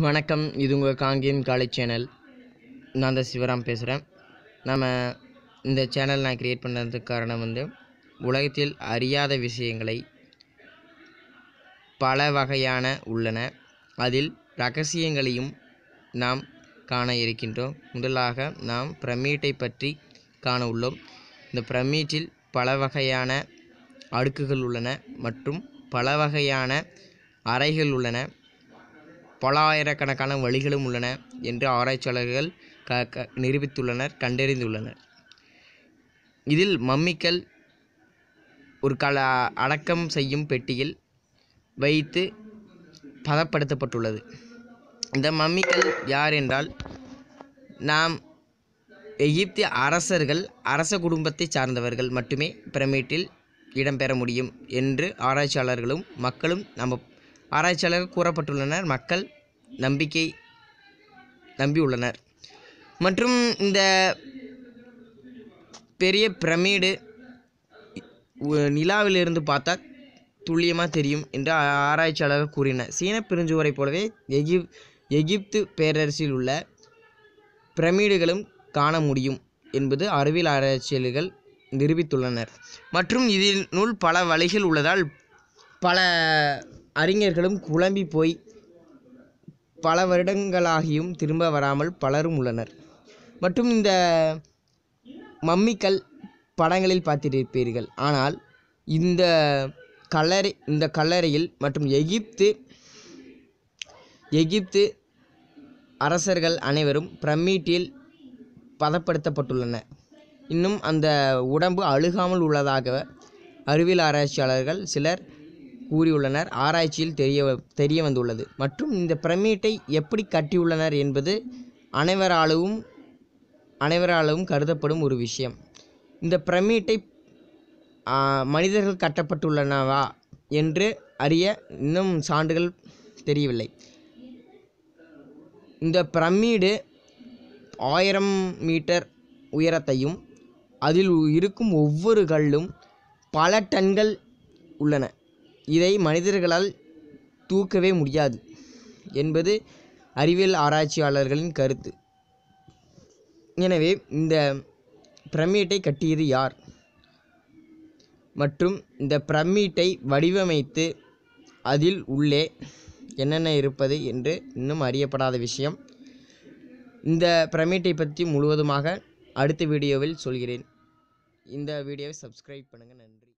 வணக்கம். இது உங்கள் காங்கேயம் காலேஜ் சேனல். நான் தான் சிவராம் பேசுகிறேன். இந்த சேனல் நான் க்ரியேட் பண்ணுறதுக்கு காரணம் உலகத்தில் அறியாத விஷயங்களை பல வகையான உள்ளன. அதில் ரகசியங்களையும் நாம் காண இருக்கின்றோம். முதலாக நாம் பிரமிட்டை பற்றி காண உள்ளோம். இந்த பிரமிட்டில் பல வகையான அடுக்குகள் உள்ளன மற்றும் பல வகையான அறைகள் உள்ளன. பல ஆயிரக்கணக்கான வழிகளும் உள்ளன என்று ஆராய்ச்சியாளர்கள் நிரூபித்துள்ளனர், கண்டறிந்துள்ளனர். இதில் மம்மிக்கள் ஒரு அடக்கம் செய்யும் பெட்டியில் வைத்து பதப்படுத்தப்பட்டுள்ளது. இந்த மம்மிக்கள் யார் என்றால், நாம் எகிப்திய அரச குடும்பத்தை சார்ந்தவர்கள் மட்டுமே பிரமிட்டில் இடம்பெற முடியும் என்று ஆராய்ச்சியாளர்களும் மக்களும் ஆராய்ச்சியாளர்கள் கூறப்பட்டுள்ளனர். மக்கள் நம்பியுள்ளனர். மற்றும் இந்த பெரிய பிரமிடு நிலாவிலிருந்து பார்த்தா துல்லியமாக தெரியும் என்று ஆராய்ச்சியாளர்கள் கூறினர். சீன பெருஞ்சுவரை போலவே எகிப்து பேரரசில் உள்ள பிரமிடுகளும் காண முடியும் என்பது அறிவியல் ஆராய்ச்சியாளர்கள் நிரூபித்துள்ளனர். மற்றும் இதனுள் பல வழிகள் உள்ளதால் பல அறிஞர்களும் குழம்பி போய் பல வருடங்களாகியும் திரும்ப வராமல் பலரும் உள்ளனர். மற்றும் இந்த மம்மிக்கள் படங்களில் பார்த்திருப்பீர்கள். ஆனால் இந்த கல்லறையில் மற்றும் எகிப்து அரசர்கள் அனைவரும் பிரமிட்டில் பதப்படுத்தப்பட்டுள்ளனர். இன்னும் அந்த உடம்பு அழுகாமல் உள்ளதாக அறிவியல் ஆராய்ச்சியாளர்கள் சிலர் கூறியுள்ளனர். ஆராய்ச்சியில் தெரிய வந்துள்ளது. மற்றும் இந்த பிரமிட்டை எப்படி கட்டியுள்ளனர் என்பது அனைவராலும் கருதப்படும் ஒரு விஷயம். இந்த பிரமிட்டை மனிதர்கள் கட்டப்பட்டுள்ளனவா என்று அறிய இன்னும் சான்றுகள் தெரியவில்லை. இந்த பிரமிடு 1000 மீட்டர் உயரத்தையும் அதில் இருக்கும் ஒவ்வொரு கல்லும் பல டன்கள் உள்ளன. இதை மனிதர்களால் தூக்கவே முடியாது என்பது அறிவியல் ஆராய்ச்சியாளர்களின் கருத்து. எனவே இந்த பிரமிட்டை கட்டியது யார் மற்றும் இந்த பிரமிட்டை வடிவமைத்து அதில் உள்ளே என்னென்ன இருப்பது என்று இன்னும் அறியப்படாத விஷயம். இந்த பிரமிட்டை பற்றி முழுவதுமாக அடுத்த வீடியோவில் சொல்கிறேன். இந்த வீடியோவை சப்ஸ்கிரைப் பண்ணுங்கள். நன்றி.